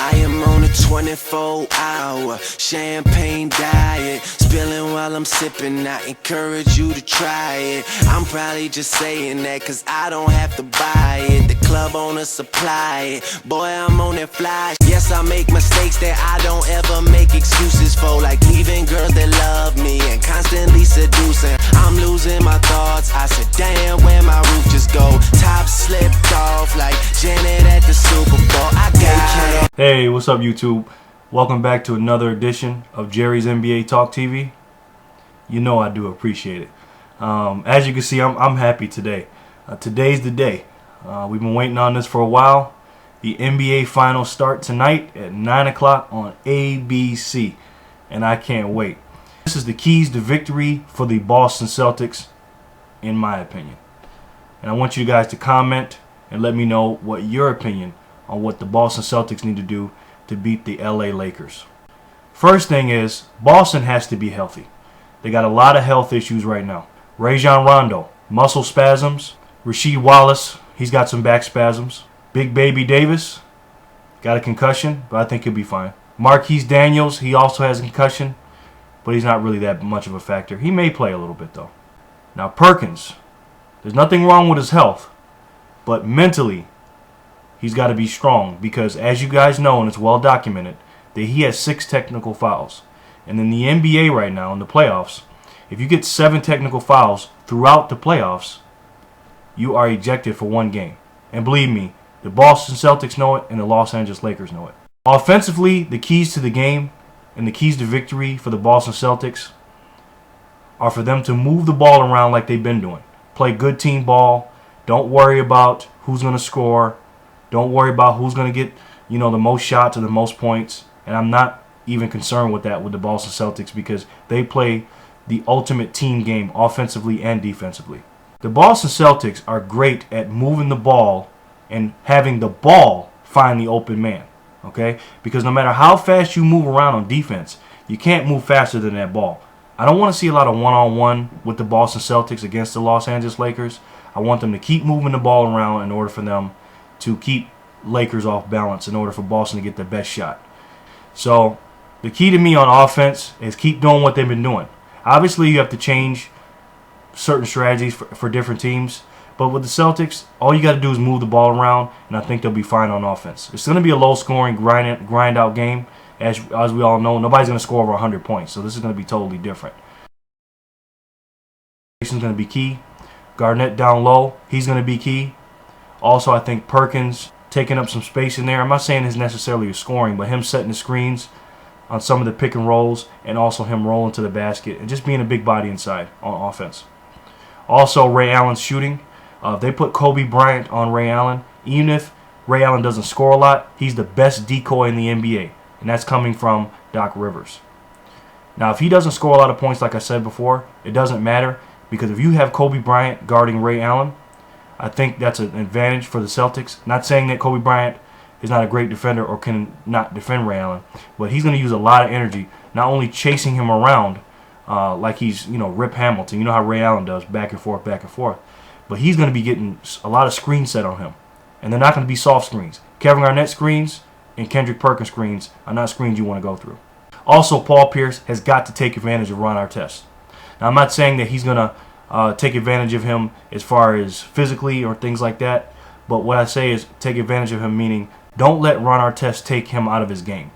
I am on a 24-hour champagne diet, spilling while I'm sipping. I encourage you to try it. I'm probably just saying that cause I don't have to buy it. The club owner supply it. Boy, I'm on that fly. Yes, I make mistakes that I don't ever make excuses for, like leaving girls that love me and constantly seducing. I'm losing my thoughts. I said, damn, where my roof just go? Top slipped off like Janet at the Super Bowl. I got it. Hey, what's up, YouTube? Welcome back to another edition of Jerry's NBA Talk TV. You know I do appreciate it. As you can see, I'm happy today. Today's the day. We've been waiting on this for a while. The NBA Finals start tonight at 9 o'clock on ABC, and I can't wait. This is the keys to victory for the Boston Celtics, in my opinion. And I want you guys to comment and let me know what your opinion on what the Boston Celtics need to do to beat the LA Lakers. First thing is, Boston has to be healthy. They got a lot of health issues right now. Rajon Rondo, muscle spasms. Rasheed Wallace, he's got some back spasms. Big Baby Davis, got a concussion, but I think he'll be fine. Marquise Daniels, he also has a concussion, but he's not really that much of a factor. He may play a little bit, though. Now, Perkins, there's nothing wrong with his health, but mentally, he's got to be strong because, as you guys know, and it's well documented, that he has 6 technical fouls. And in the NBA right now, in the playoffs, if you get 7 technical fouls throughout the playoffs, you are ejected for 1 game. And believe me, the Boston Celtics know it and the Los Angeles Lakers know it. Offensively, the keys to the game and the keys to victory for the Boston Celtics are for them to move the ball around like they've been doing. Play good team ball. Don't worry about who's going to score. Don't worry about who's going to get, the most shots or the most points. And I'm not even concerned with that with the Boston Celtics because they play the ultimate team game offensively and defensively. The Boston Celtics are great at moving the ball and having the ball find the open man, okay? Because no matter how fast you move around on defense, you can't move faster than that ball. I don't want to see a lot of one-on-one with the Boston Celtics against the Los Angeles Lakers. I want them to keep moving the ball around in order for them to keep Lakers off balance in order for Boston to get the best shot. So the key to me on offense is keep doing what they've been doing. Obviously, you have to change certain strategies for different teams. But with the Celtics, all you got to do is move the ball around, and I think they'll be fine on offense. It's going to be a low-scoring, grind-out game. As we all know, nobody's going to score over 100 points, so this is going to be totally different. Is going to be key. Garnett down low, he's going to be key. Also, I think Perkins taking up some space in there. I'm not saying it's necessarily scoring, but him setting the screens on some of the pick and rolls, and also him rolling to the basket, and just being a big body inside on offense. Also, Ray Allen's shooting. If they put Kobe Bryant on Ray Allen, even if Ray Allen doesn't score a lot, he's the best decoy in the NBA, and that's coming from Doc Rivers. Now, if he doesn't score a lot of points, like I said before, it doesn't matter, because if you have Kobe Bryant guarding Ray Allen, I think that's an advantage for the Celtics. Not saying that Kobe Bryant is not a great defender or can not defend Ray Allen, but he's going to use a lot of energy, not only chasing him around like he's, Rip Hamilton. You know how Ray Allen does, back and forth, but he's going to be getting a lot of screens set on him. And they're not going to be soft screens. Kevin Garnett screens and Kendrick Perkins screens are not screens you want to go through. Also, Paul Pierce has got to take advantage of Ron Artest. Now, I'm not saying that he's going to take advantage of him as far as physically or things like that. But what I say is take advantage of him, meaning don't let Ron Artest take him out of his game.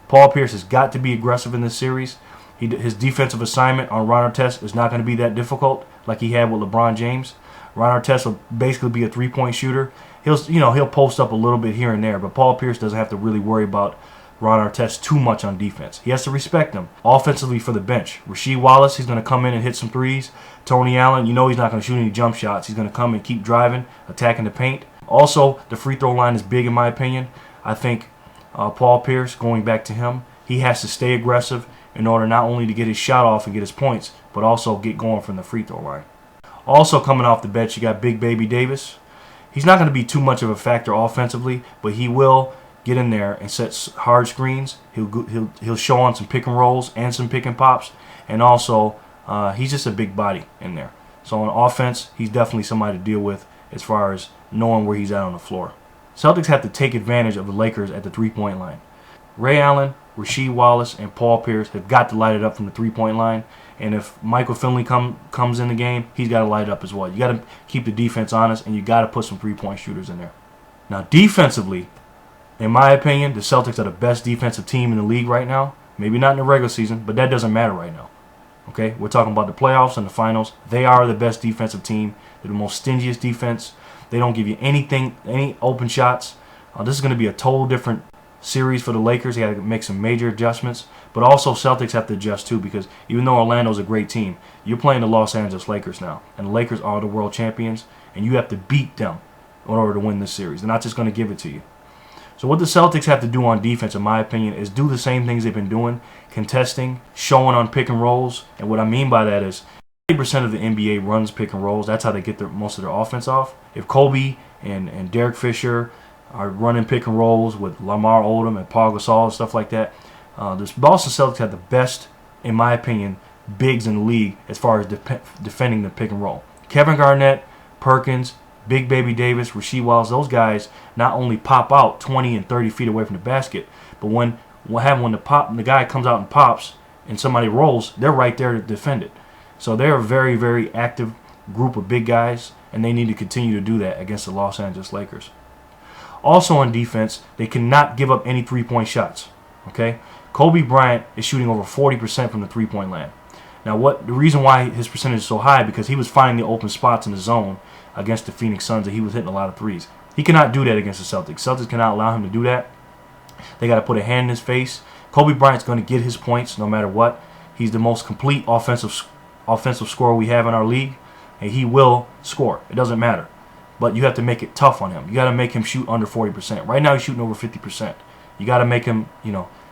Paul Pierce has got to be aggressive in this series. His defensive assignment on Ron Artest is not going to be that difficult like he had with LeBron James. Ron Artest will basically be a three-point shooter. He'll post up a little bit here and there, but Paul Pierce doesn't have to really worry about Ron Artest too much on defense. He has to respect him. Offensively for the bench, Rasheed Wallace, he's going to come in and hit some threes. Tony Allen, he's not going to shoot any jump shots. He's going to come and keep driving, attacking the paint. Also, the free throw line is big in my opinion. I think Paul Pierce, going back to him, he has to stay aggressive in order not only to get his shot off and get his points, but also get going from the free throw line. Also coming off the bench, you got Big Baby Davis. He's not going to be too much of a factor offensively, but he will get in there and set hard screens. He'll show on some pick and rolls and some pick and pops, and also he's just a big body in there. So on offense, he's definitely somebody to deal with as far as knowing where he's at on the floor. Celtics have to take advantage of the Lakers at the three-point line. Ray Allen, Rasheed Wallace, and Paul Pierce have got to light it up from the three-point line. And if Michael Finley comes in the game, he's got to light it up as well. You got to keep the defense honest, and you got to put some three-point shooters in there. Now, defensively, in my opinion, the Celtics are the best defensive team in the league right now. Maybe not in the regular season, but that doesn't matter right now. Okay, we're talking about the playoffs and the finals. They are the best defensive team. They're the most stingiest defense. They don't give you anything, any open shots. This is going to be a total different series for the Lakers. They got to make some major adjustments. But also Celtics have to adjust too, because even though Orlando's a great team, you're playing the Los Angeles Lakers now. And the Lakers are the world champions, and you have to beat them in order to win this series. They're not just going to give it to you. So what the Celtics have to do on defense, in my opinion, is do the same things they've been doing, contesting, showing on pick and rolls. And what I mean by that is 80% of the NBA runs pick and rolls. That's how they get most of their offense off. If Kobe and Derek Fisher are running pick and rolls with Lamar Odom and Paul Gasol and stuff like that, the Boston Celtics have the best, in my opinion, bigs in the league as far as defending the pick and roll. Kevin Garnett, Perkins, Big Baby Davis, Rasheed Wallace, those guys not only pop out 20 and 30 feet away from the basket, but when the guy comes out and pops and somebody rolls, they're right there to defend it. So they're a very, very active group of big guys, and they need to continue to do that against the Los Angeles Lakers. Also on defense, they cannot give up any three-point shots. Okay, Kobe Bryant is shooting over 40% from the three-point line. Now, the reason why his percentage is so high, because he was finding the open spots in the zone against the Phoenix Suns, and he was hitting a lot of threes. He cannot do that against the Celtics. Celtics cannot allow him to do that. They got to put a hand in his face. Kobe Bryant's going to get his points no matter what. He's the most complete offensive scorer we have in our league, and he will score. It doesn't matter. But you have to make it tough on him. You got to make him shoot under 40%. Right now he's shooting over 50%. You got to make him,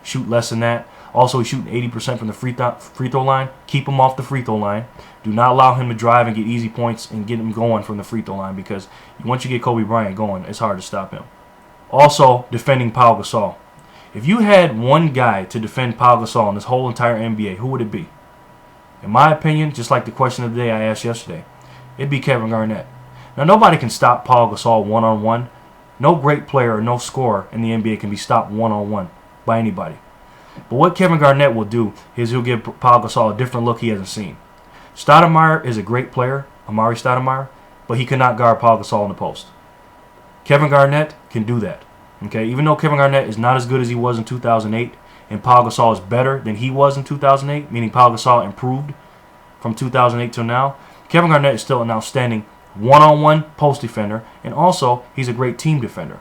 shoot less than that. Also, he's shooting 80% from the free throw line. Keep him off the free throw line. Do not allow him to drive and get easy points and get him going from the free throw line, because once you get Kobe Bryant going, it's hard to stop him. Also, defending Paul Gasol. If you had one guy to defend Paul Gasol in this whole entire NBA, who would it be? In my opinion, just like the question of the day I asked yesterday, it'd be Kevin Garnett. Now, nobody can stop Paul Gasol one-on-one. No great player or no scorer in the NBA can be stopped one-on-one by anybody. But what Kevin Garnett will do is he'll give Paul Gasol a different look he hasn't seen. Stoudemire is a great player, Amari Stoudemire, but he cannot guard Paul Gasol in the post. Kevin Garnett can do that. Okay, even though Kevin Garnett is not as good as he was in 2008, and Paul Gasol is better than he was in 2008, meaning Paul Gasol improved from 2008 till now, Kevin Garnett is still an outstanding one-on-one post defender, and also he's a great team defender.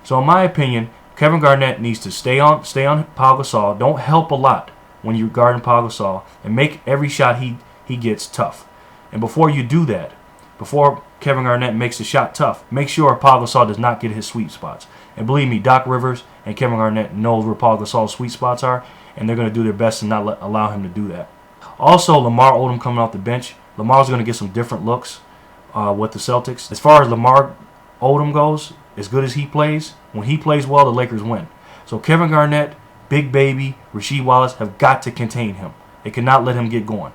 So in my opinion, Kevin Garnett needs to stay on Paul Gasol. Don't help a lot when you're guarding Paul Gasol, and make every shot he gets tough. And before you do that, before Kevin Garnett makes the shot tough, make sure Paul Gasol does not get his sweet spots. And believe me, Doc Rivers and Kevin Garnett knows where Paul Gasol's sweet spots are, and they're going to do their best to not allow him to do that. Also, Lamar Odom coming off the bench. Lamar's going to get some different looks with the Celtics. As far as Lamar Odom goes, as good as he plays, when he plays well, the Lakers win. So Kevin Garnett, Big Baby, Rasheed Wallace have got to contain him. They cannot let him get going.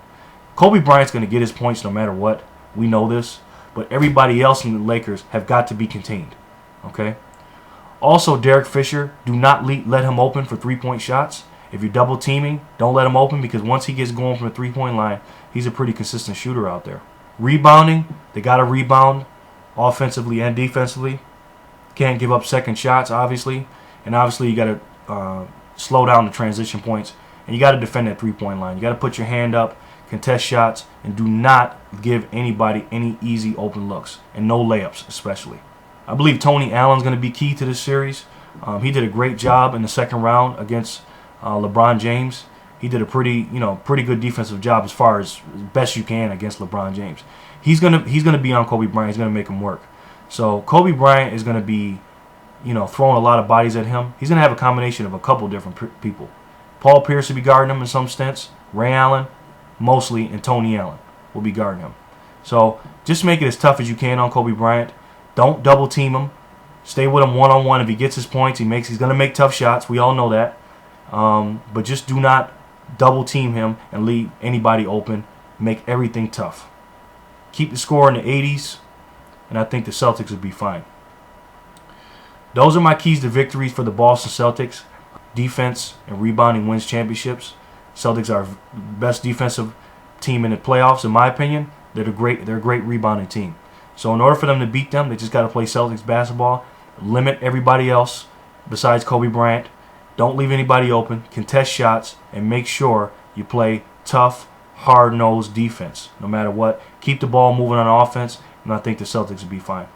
Kobe Bryant's going to get his points no matter what. We know this. But everybody else in the Lakers have got to be contained. Okay? Also, Derek Fisher, do not let him open for three-point shots. If you're double teaming, don't let him open, because once he gets going from the three-point line, he's a pretty consistent shooter out there. Rebounding, they got to rebound offensively and defensively. Can't give up second shots, obviously. And obviously, you got to slow down the transition points. And you got to defend that three-point line. You got to put your hand up, contest shots, and do not give anybody any easy open looks. And no layups, especially. I believe Tony Allen's going to be key to this series. He did a great job in the second round against LeBron James. He did a pretty good defensive job as far as best you can against LeBron James. He's gonna be on Kobe Bryant. He's gonna make him work. So Kobe Bryant is gonna be, throwing a lot of bodies at him. He's gonna have a combination of a couple different people. Paul Pierce will be guarding him in some stints. Ray Allen, mostly, and Tony Allen will be guarding him. So just make it as tough as you can on Kobe Bryant. Don't double team him. Stay with him one-on-one. If he gets his points, he's going to make tough shots. We all know that. But just do not double team him and leave anybody open. Make everything tough. Keep the score in the 80s, and I think the Celtics will be fine. Those are my keys to victories for the Boston Celtics. Defense and rebounding wins championships. Celtics are the best defensive team in the playoffs, in my opinion. They're a great rebounding team. So in order for them to beat them, they just got to play Celtics basketball, limit everybody else besides Kobe Bryant. Don't leave anybody open, contest shots, and make sure you play tough, hard-nosed defense no matter what. Keep the ball moving on offense, and I think the Celtics will be fine.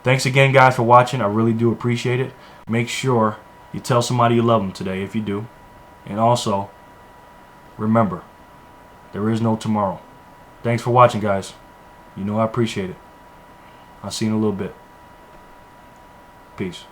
Thanks again, guys, for watching. I really do appreciate it. Make sure you tell somebody you love them today if you do. And also, remember, there is no tomorrow. Thanks for watching, guys. You know I appreciate it. I'll see you in a little bit. Peace.